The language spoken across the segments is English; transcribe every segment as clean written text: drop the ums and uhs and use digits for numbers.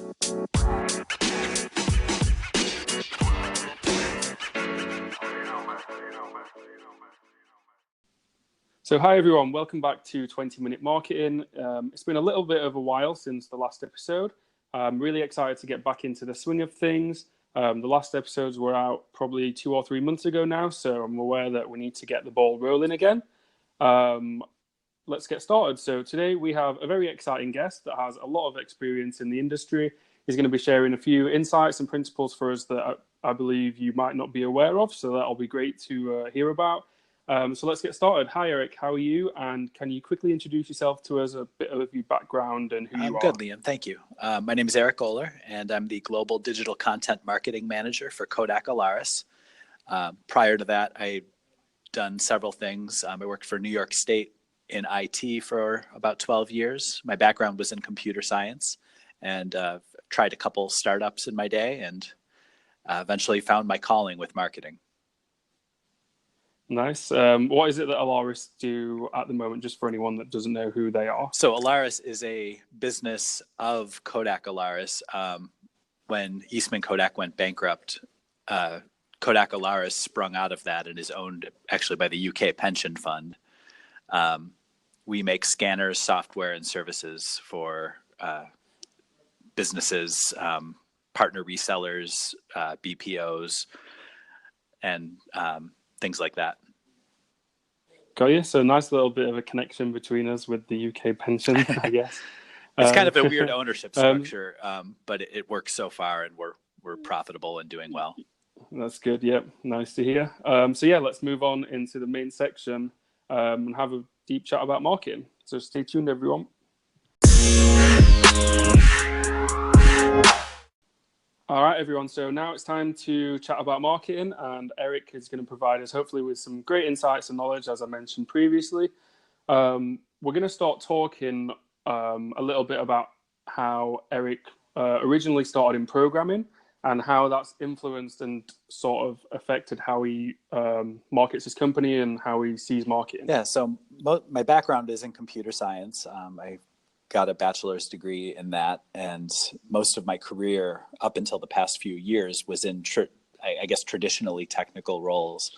So hi everyone, welcome back to 20-Minute Marketing. It's been a little bit of a while since the last episode. I'm really excited to get back into the swing of things. The last episodes were out probably 2 or 3 months ago now, so I'm aware that we need to get the ball rolling again. Let's get started. So today we have a very exciting guest that has a lot of experience in the industry. He's going to be sharing a few insights and principles for us that I believe you might not be aware of, so that'll be great to hear about. So let's get started. Hi, Eric. How are you? And can you quickly introduce yourself to us, a bit of your background and who you are? I'm good, Liam. Thank you. My name is Erik Oehler, and I'm the Global Digital Content Marketing Manager for Kodak Alaris. Prior to that, I've done several things. I worked for New York State in IT for about 12 years. My background was in computer science, and tried a couple startups in my day, and eventually found my calling with marketing. Nice. What is it that Alaris do at the moment, just for anyone that doesn't know who they are? So Alaris is a business of Kodak Alaris. When Eastman Kodak went bankrupt, Kodak Alaris sprung out of that and is owned actually by the UK pension fund. We make scanners, software, and services for businesses, partner resellers, BPOs, and things like that. Got you. So nice little bit of a connection between us with the UK pension, I guess. It's kind of a weird ownership structure, but it works so far, and we're profitable and doing well. That's good. Yep. Nice to hear. So yeah, let's move on into the main section and have a deep chat about marketing. So stay tuned, everyone. All right, everyone. So now it's time to chat about marketing, and Eric is going to provide us hopefully with some great insights and knowledge, as I mentioned previously. We're going to start talking a little bit about how Eric originally started in programming and how that's influenced and sort of affected how he markets his company and how he sees marketing. Yeah, so my background is in computer science. I got a bachelor's degree in that, and most of my career up until the past few years was in, I guess, traditionally technical roles,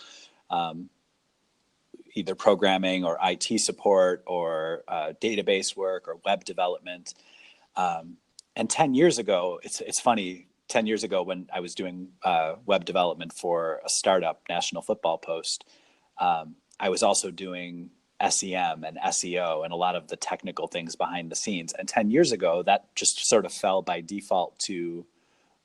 either programming or IT support or database work or web development. And 10 years ago, it's funny, 10 years ago when I was doing web development for a startup, National Football Post, I was also doing SEM and SEO and a lot of the technical things behind the scenes. And 10 years ago, that just sort of fell by default to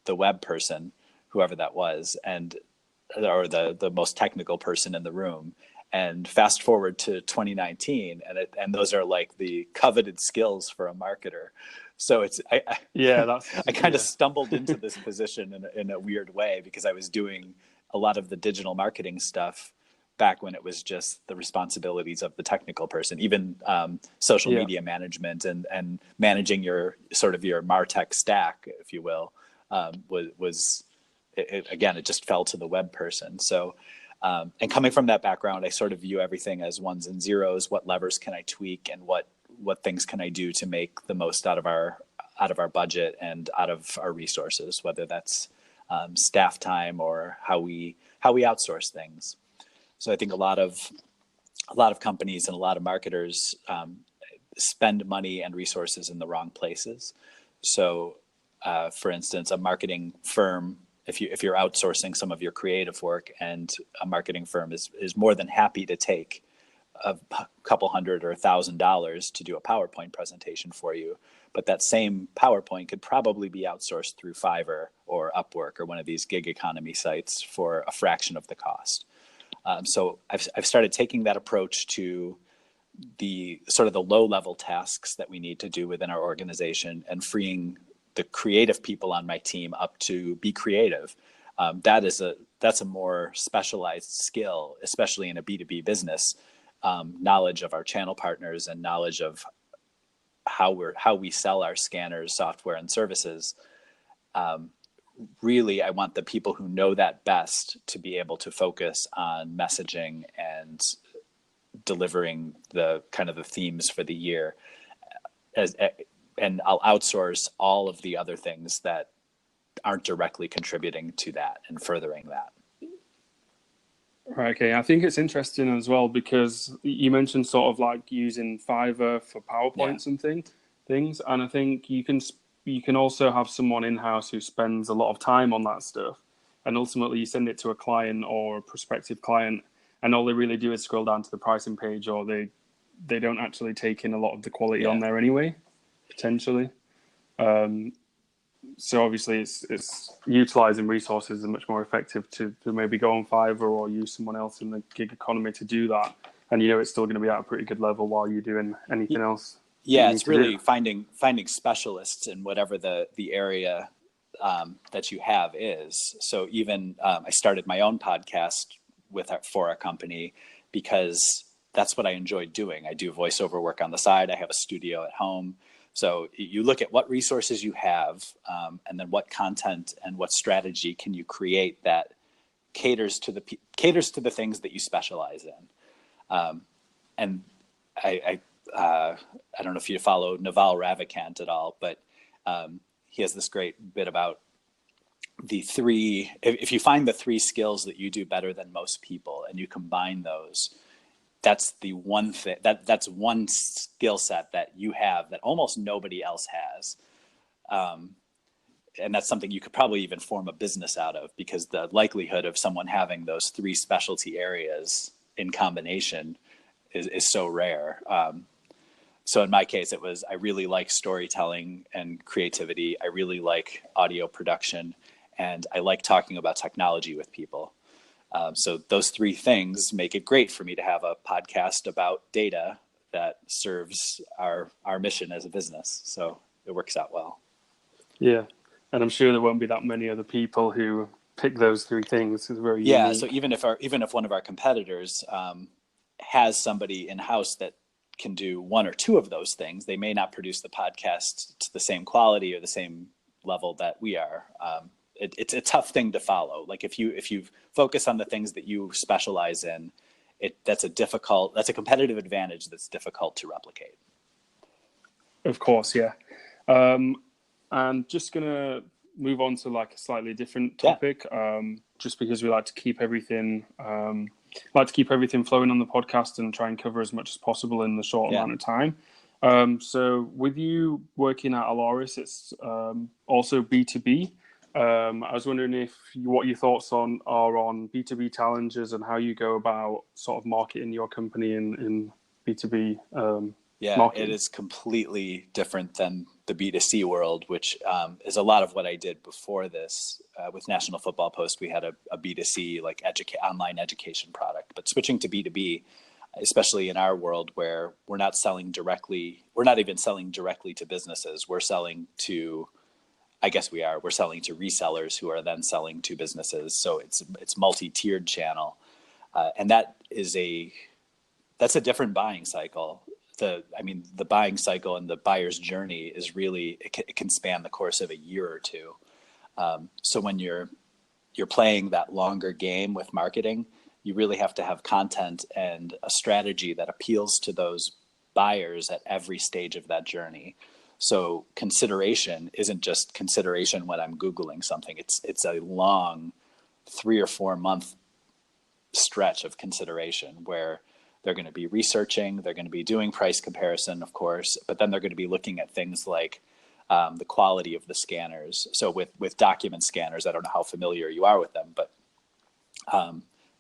the web person, whoever that was, or the most technical person in the room. And fast forward to 2019, and those are like the coveted skills for a marketer. So I kind of stumbled into this position in a weird way, because I was doing a lot of the digital marketing stuff back when it was just the responsibilities of the technical person, even social media management and managing your MarTech stack, if you will, it just fell to the web person. So, and coming from that background, I sort of view everything as ones and zeros. What levers can I tweak, and what things can I do to make the most out of our budget and out of our resources, whether that's staff time or how we outsource things. So I think a lot of companies and a lot of marketers spend money and resources in the wrong places. So, for instance, a marketing firm, if you're outsourcing some of your creative work, and a marketing firm is more than happy to take a couple $100 or $1,000 to do a PowerPoint presentation for you, but that same PowerPoint could probably be outsourced through Fiverr or Upwork or one of these gig economy sites for a fraction of the cost. So I've started taking that approach to the sort of the low level tasks that we need to do within our organization, and freeing the creative people on my team up to be creative. That's a more specialized skill, especially in a B2B business. Knowledge of our channel partners and knowledge of how we sell our scanners, software, and services. Really, I want the people who know that best to be able to focus on messaging and delivering the kind of the themes for the year. I'll outsource all of the other things that aren't directly contributing to that and furthering that. Right. Okay. I think it's interesting as well because you mentioned sort of like using Fiverr for PowerPoints and things, and I think you can also have someone in-house who spends a lot of time on that stuff, and ultimately you send it to a client or a prospective client, and all they really do is scroll down to the pricing page, or they don't actually take in a lot of the quality on there anyway, potentially. So obviously it's utilizing resources is much more effective to maybe go on Fiverr or use someone else in the gig economy to do that. And it's still going to be at a pretty good level while you're doing anything else. Yeah, it's really finding specialists in whatever the area that you have is. So even I started my own podcast for our company because that's what I enjoyed doing. I do voiceover work on the side. I have a studio at home. So you look at what resources you have, and then what content and what strategy can you create that caters to the things that you specialize in. And I don't know if you follow Naval Ravikant at all, but he has this great bit about if you find the 3 skills that you do better than most people and you combine those, that's the one thing that's one skill set that you have that almost nobody else has. And that's something you could probably even form a business out of, because the likelihood of someone having those 3 specialty areas in combination is so rare. So in my case, I really like storytelling and creativity. I really like audio production, and I like talking about technology with people. So those 3 things make it great for me to have a podcast about data that serves our mission as a business. So it works out well. Yeah. And I'm sure there won't be that many other people who pick those 3 things. It's very unique. So even if one of our competitors has somebody in-house that can do 1 or 2 of those things, they may not produce the podcast to the same quality or the same level that we are. It's a tough thing to follow. Like if you focus on the things that you specialize in, that's a competitive advantage that's difficult to replicate. Of course, yeah. And just gonna move on to like a slightly different topic, just because we like to keep everything flowing on the podcast and try and cover as much as possible in the short amount of time. So with you working at Alaris, it's also B2B. I was wondering what your thoughts are on B2B challenges and how you go about sort of marketing your company in B2B marketing. It is completely different than the B2C world, which is a lot of what I did before this. With National Football Post, we had a B2C like online education product. But switching to B2B, especially in our world where we're not even selling directly to businesses. We're selling to we're selling to resellers who are then selling to businesses. So it's multi-tiered channel. And that's a different buying cycle. The buying cycle and the buyer's journey is really, it can span the course of a year or 2. So when you're playing that longer game with marketing, you really have to have content and a strategy that appeals to those buyers at every stage of that journey. So consideration isn't just consideration when I'm Googling something. It's a long 3 or 4 month stretch of consideration where they're going to be researching, they're going to be doing price comparison, of course, but then they're going to be looking at things like the quality of the scanners. So with document scanners, I don't know how familiar you are with them, but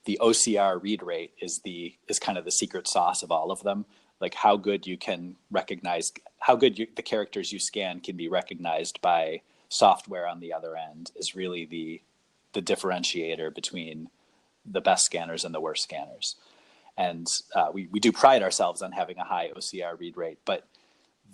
the OCR read rate is kind of the secret sauce of all of them. Like how good you can recognize, the characters you scan can be recognized by software on the other end is really the differentiator between the best scanners and the worst scanners. And we do pride ourselves on having a high OCR read rate, but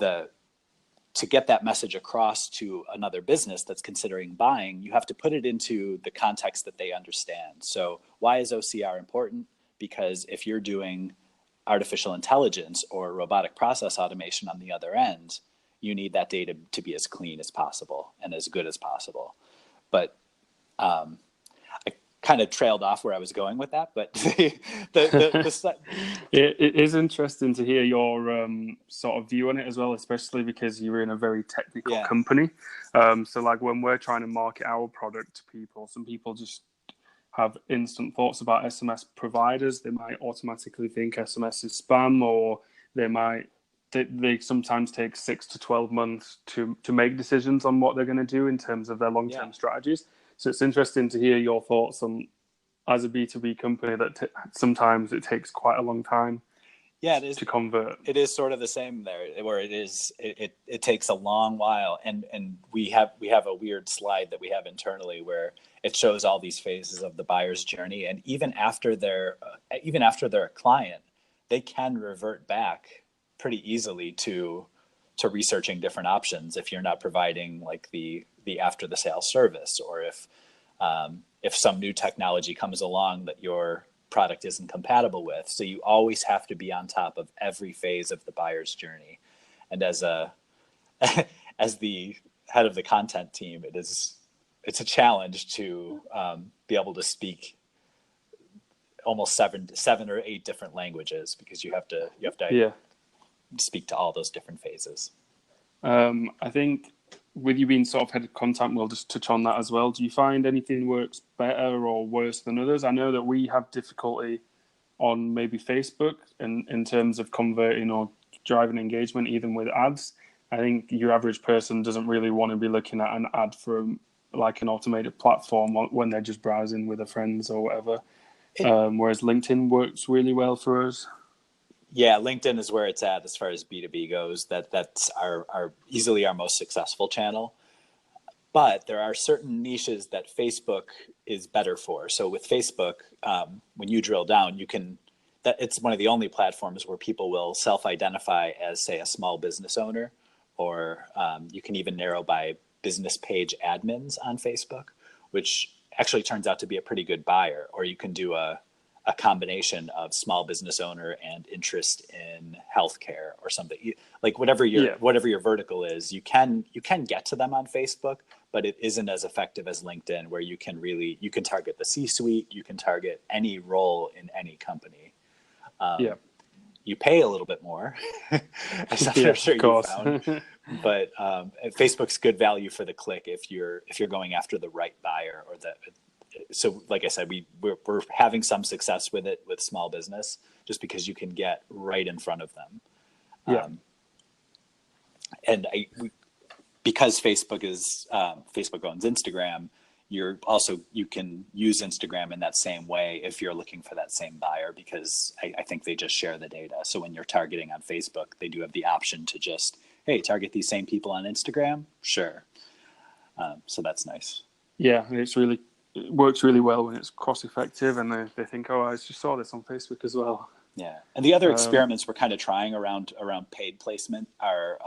to get that message across to another business that's considering buying, you have to put it into the context that they understand. So why is OCR important? Because if you're doing artificial intelligence or robotic process automation on the other end, you need that data to be as clean as possible and as good as possible. But kind of trailed off where I was going with that, but it is interesting to hear your sort of view on it as well, especially because you're in a very technical company. So like when we're trying to market our product to people, some people just have instant thoughts about SMS providers. They might automatically think SMS is spam, or they sometimes take 6 to 12 months to make decisions on what they're going to do in terms of their long-term strategies. So it's interesting to hear your thoughts on, as a B2B company, that sometimes it takes quite a long time to convert. It is sort of the same there, where it takes a long while. And we have a weird slide that we have internally where it shows all these phases of the buyer's journey. And even after they're a client, they can revert back pretty easily to researching different options if you're not providing like the after the sale service, or if some new technology comes along that your product isn't compatible with. So you always have to be on top of every phase of the buyer's journey. And as the head of the content team, it's a challenge to be able to speak almost seven or eight different languages, because you have to speak to all those different phases. I think with you being sort of head of content, we'll just touch on that as well. Do you find anything works better or worse than others? I know that we have difficulty on maybe Facebook in terms of converting or driving engagement, even with ads. I think your average person doesn't really want to be looking at an ad from like an automated platform when they're just browsing with their friends or whatever. Whereas LinkedIn works really well for us. Yeah, LinkedIn is where it's at as far as B2B goes. That's our easily our most successful channel. But there are certain niches that Facebook is better for. So with Facebook, when you drill down, it's one of the only platforms where people will self-identify as, say, a small business owner, or you can even narrow by business page admins on Facebook, which actually turns out to be a pretty good buyer. Or you can do a combination of small business owner and interest in healthcare or something, like whatever your vertical is, you can get to them on Facebook, but it isn't as effective as LinkedIn, where you can target the C-suite, you can target any role in any company. You pay a little bit more, as I'm sure you found, but Facebook's good value for the click if you're going after the right buyer, or so like I said, we're having some success with it with small business, just because you can get right in front of them. Because Facebook owns Instagram, you can use Instagram in that same way if you're looking for that same buyer, because I think they just share the data. So when you're targeting on Facebook, they do have the option to just, hey, target these same people on Instagram. Sure. So that's nice. Yeah, it works really well when it's cross-effective, and they think, oh, I just saw this on Facebook as well. Yeah, and the other experiments we're kind of trying around paid placement are,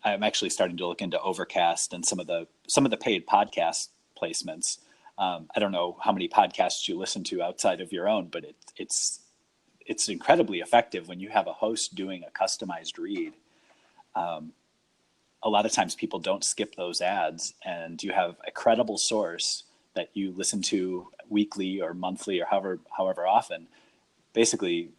I'm actually starting to look into Overcast and some of the paid podcast placements. I don't know how many podcasts you listen to outside of your own, but it's incredibly effective when you have a host doing a customized read. A lot of times people don't skip those ads, and you have a credible source that you listen to weekly or monthly or however often, basically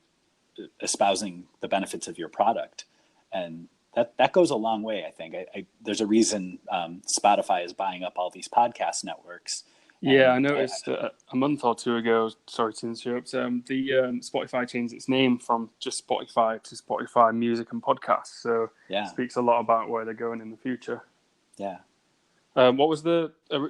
espousing the benefits of your product. And that goes a long way, I think. There's a reason Spotify is buying up all these podcast networks. Yeah, I noticed a month or two ago, sorry to interrupt, the Spotify changed its name from just Spotify to Spotify Music and Podcasts. So it speaks a lot about where they're going in the future. Yeah. What was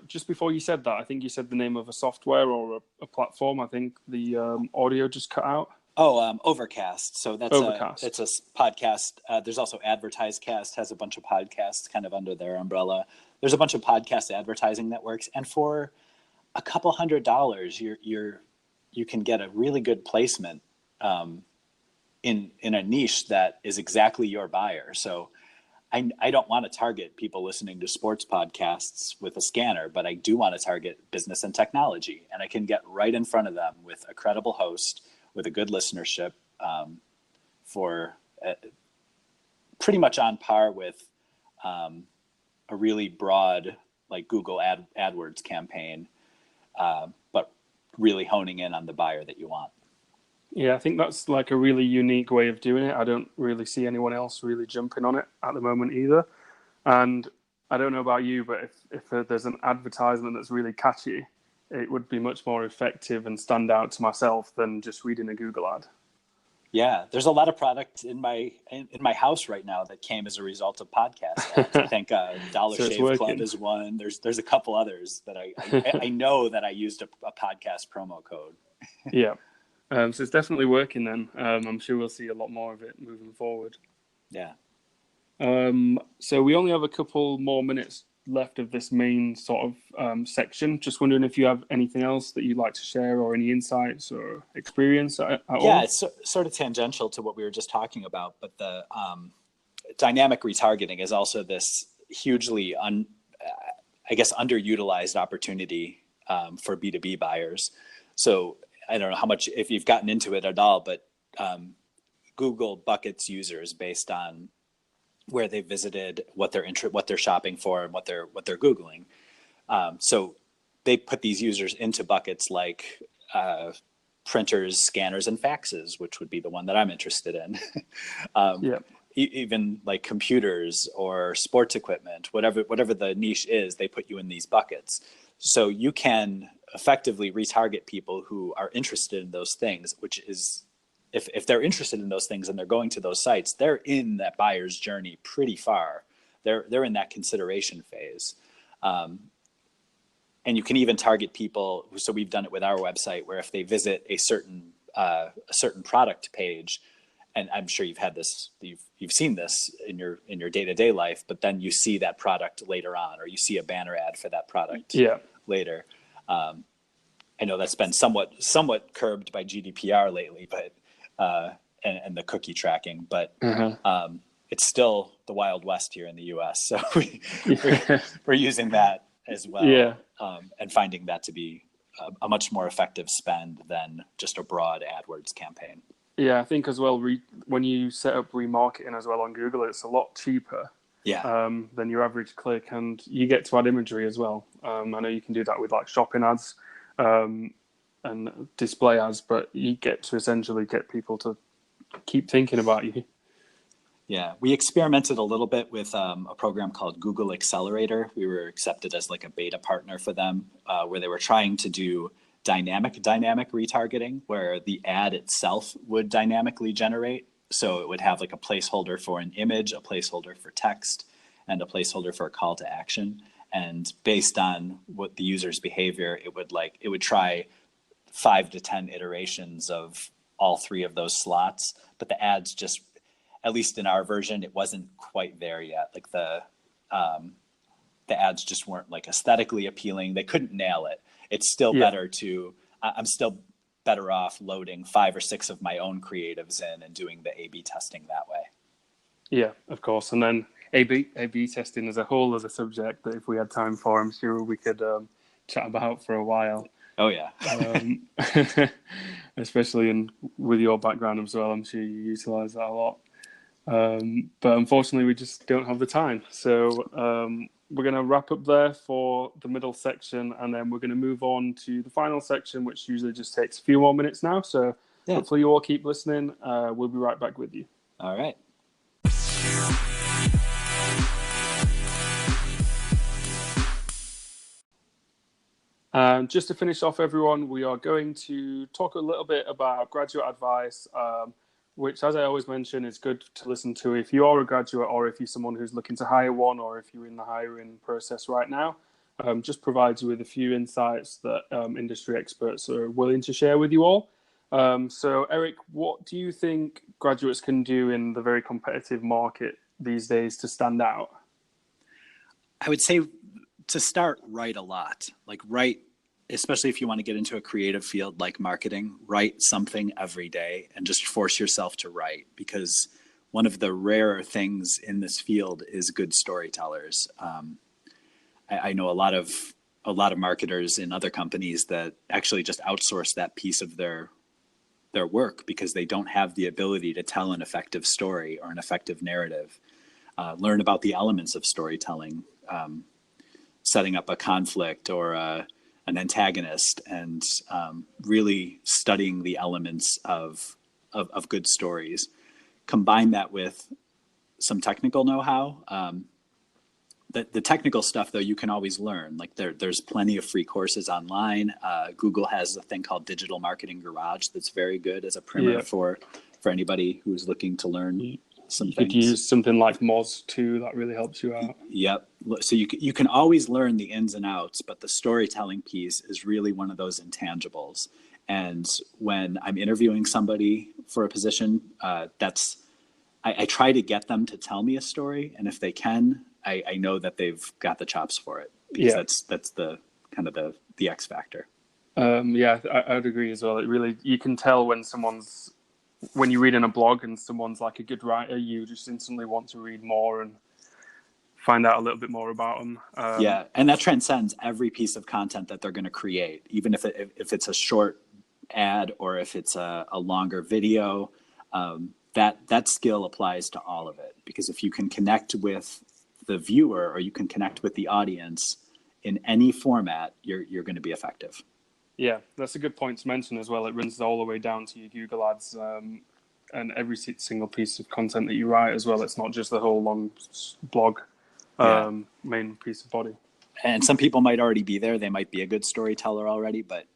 just before you said that, I think you said the name of a software or a platform. I think the audio just cut out. Oh, Overcast. So that's Overcast. It's a podcast. There's also AdvertiseCast, has a bunch of podcasts kind of under their umbrella. There's a bunch of podcast advertising networks, and for a couple $100, you can get a really good placement in a niche that is exactly your buyer. So I don't want to target people listening to sports podcasts with a scanner, but I do want to target business and technology, and I can get right in front of them with a credible host with a good listenership for pretty much on par with a really broad like Google AdWords campaign, but really honing in on the buyer that you want. Yeah, I think that's like a really unique way of doing it. I don't really see anyone else really jumping on it at the moment either. And I don't know about you, but if there's an advertisement that's really catchy, it would be much more effective and stand out to myself than just reading a Google ad. Yeah, there's a lot of product in my house right now that came as a result of podcast ads. I think Dollar So it's Shave working. Club is one. There's a couple others that I know that I used a podcast promo code. Yeah. So it's definitely working then. I'm sure we'll see a lot more of it moving forward. Yeah. So we only have a couple more minutes left of this main sort of section. Just wondering if you have anything else that you'd like to share or any insights or experience at all? Yeah, it's sort of tangential to what we were just talking about, but the dynamic retargeting is also this hugely, underutilized opportunity for B2B buyers. So I don't know how much, if you've gotten into it at all, but Google buckets users based on where they visited, what they're shopping for, and what they're Googling. So they put these users into buckets like printers, scanners, and faxes, which would be the one that I'm interested in. Even like computers or sports equipment, whatever the niche is, they put you in these buckets. So you can effectively retarget people who are interested in those things, which is, if they're interested in those things and they're going to those sites, they're in that buyer's journey pretty far. They're in that consideration phase. And you can even target people. So we've done it with our website, where if they visit a certain product page, and I'm sure you've had this, you've seen this in your day-to-day life, but then you see that product later on, or you see a banner ad for that product later. I know that's been somewhat curbed by GDPR lately, but and the cookie tracking, but it's still the Wild West here in the US. So we're using that as well, and finding that to be a much more effective spend than just a broad AdWords campaign. Yeah, I think as well, when you set up remarketing as well on Google, it's a lot cheaper than your average click, and you get to add imagery as well. I know you can do that with like shopping ads and display ads, but you get to essentially get people to keep thinking about you. Yeah, we experimented a little bit with a program called Google Accelerator. We were accepted as like a beta partner for them, where they were trying to do dynamic retargeting, where the ad itself would dynamically generate. So it would have like a placeholder for an image, a placeholder for text, and a placeholder for a call to action. And based on what the user's behavior, it would try 5 to 10 iterations of all 3 of those slots. But the ads just, at least in our version, it wasn't quite there yet. Like the ads just weren't like aesthetically appealing. They couldn't nail it. It's still better I'm still better off loading 5 or 6 of my own creatives in and doing the A/B testing that way. Yeah, of course. And then A/B testing as a whole as a subject that if we had time for, I'm sure we could chat about for a while. Oh yeah. Especially with your background as well, I'm sure you utilize that a lot. But unfortunately, we just don't have the time. So we're going to wrap up there for the middle section, and then we're going to move on to the final section, which usually just takes a few more minutes now. So hopefully you all keep listening. We'll be right back with you. All right. Just to finish off, everyone, we are going to talk a little bit about graduate advice, which, as I always mention, is good to listen to if you are a graduate or if you're someone who's looking to hire one, or if you're in the hiring process right now. Just provides you with a few insights that industry experts are willing to share with you all. So, Eric, what do you think graduates can do in the very competitive market these days to stand out? I would say to start, write a lot. Like write, especially if you want to get into a creative field like marketing, write something every day and just force yourself to write, because one of the rarer things in this field is good storytellers. I know a lot of marketers in other companies that actually just outsource that piece of their work because they don't have the ability to tell an effective story or an effective narrative. Learn about the elements of storytelling, setting up a conflict or an antagonist, and really studying the elements of good stories. Combine that with some technical know-how. The technical stuff, though, you can always learn. Like there's plenty of free courses online. Google has a thing called Digital Marketing Garage that's very good as a primer for anybody who's looking to learn some things. You could use something like Moz too. That really helps you out. Yep. So you can always learn the ins and outs, but the storytelling piece is really one of those intangibles. And when I'm interviewing somebody for a position, I try to get them to tell me a story, and if they can, I know that they've got the chops for it, because that's the kind of the X factor. I'd agree as well. It really, you can tell when you read in a blog and someone's like a good writer, you just instantly want to read more and find out a little bit more about them. And that transcends every piece of content that they're going to create, even if it's a short ad or if it's a longer video. That skill applies to all of it, because if you can connect with the viewer or you can connect with the audience in any format, you're going to be effective. Yeah, that's a good point to mention as well. It runs all the way down to your Google Ads and every single piece of content that you write as well. It's not just the whole long blog main piece of body. And some people might already be there. They might be a good storyteller already, but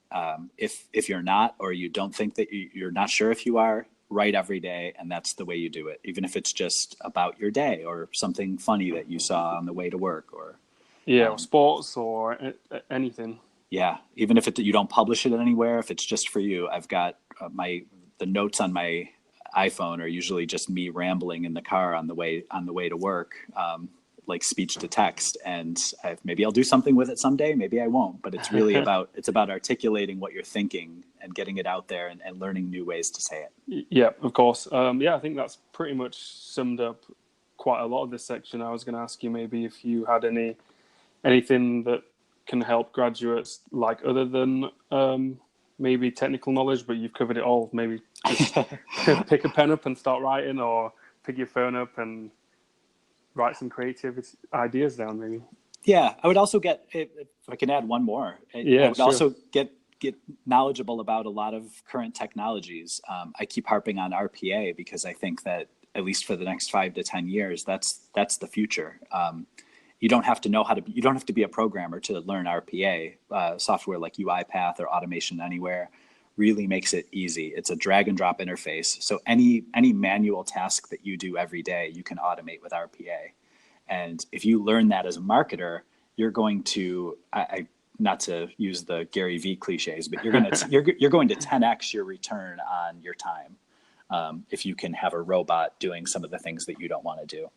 if you're not, or you don't think that you're not sure if you are, write every day, and that's the way you do it. Even if it's just about your day or something funny that you saw on the way to work, or or sports or anything. Yeah, even if you don't publish it anywhere, if it's just for you. I've got the notes on my iPhone are usually just me rambling in the car on the way to work, like speech to text, and maybe I'll do something with it someday, maybe I won't, but it's really about articulating what you're thinking and getting it out there and learning new ways to say it. Yeah, of course. I think that's pretty much summed up quite a lot of this section. I was going to ask you maybe if you had anything that can help graduates, like other than maybe technical knowledge, but you've covered it all. Maybe just pick a pen up and start writing, or pick your phone up and write some creative ideas down, maybe. Yeah, I would also get, if I can add one more, also get knowledgeable about a lot of current technologies. I keep harping on RPA because I think that at least for the next 5 to 10 years, that's the future. You don't have to be a programmer to learn RPA. Software like UiPath or Automation Anywhere really makes it easy. It's a drag and drop interface. So any manual task that you do every day, you can automate with RPA. And if you learn that as a marketer, you're going to, not to use the Gary V cliches, but you're going to 10x your return on your time if you can have a robot doing some of the things that you don't want to do.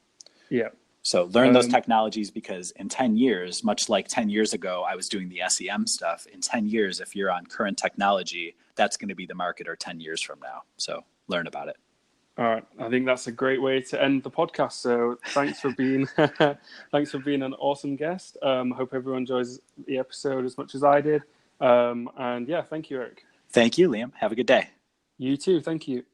Yeah. So learn those technologies, because in 10 years, much like 10 years ago, I was doing the SEM stuff. In 10 years, if you're on current technology, that's going to be the marketer 10 years from now. So learn about it. All right. I think that's a great way to end the podcast. So thanks for being an awesome guest. I hope everyone enjoys the episode as much as I did. And thank you, Erik. Thank you, Liam. Have a good day. You too. Thank you.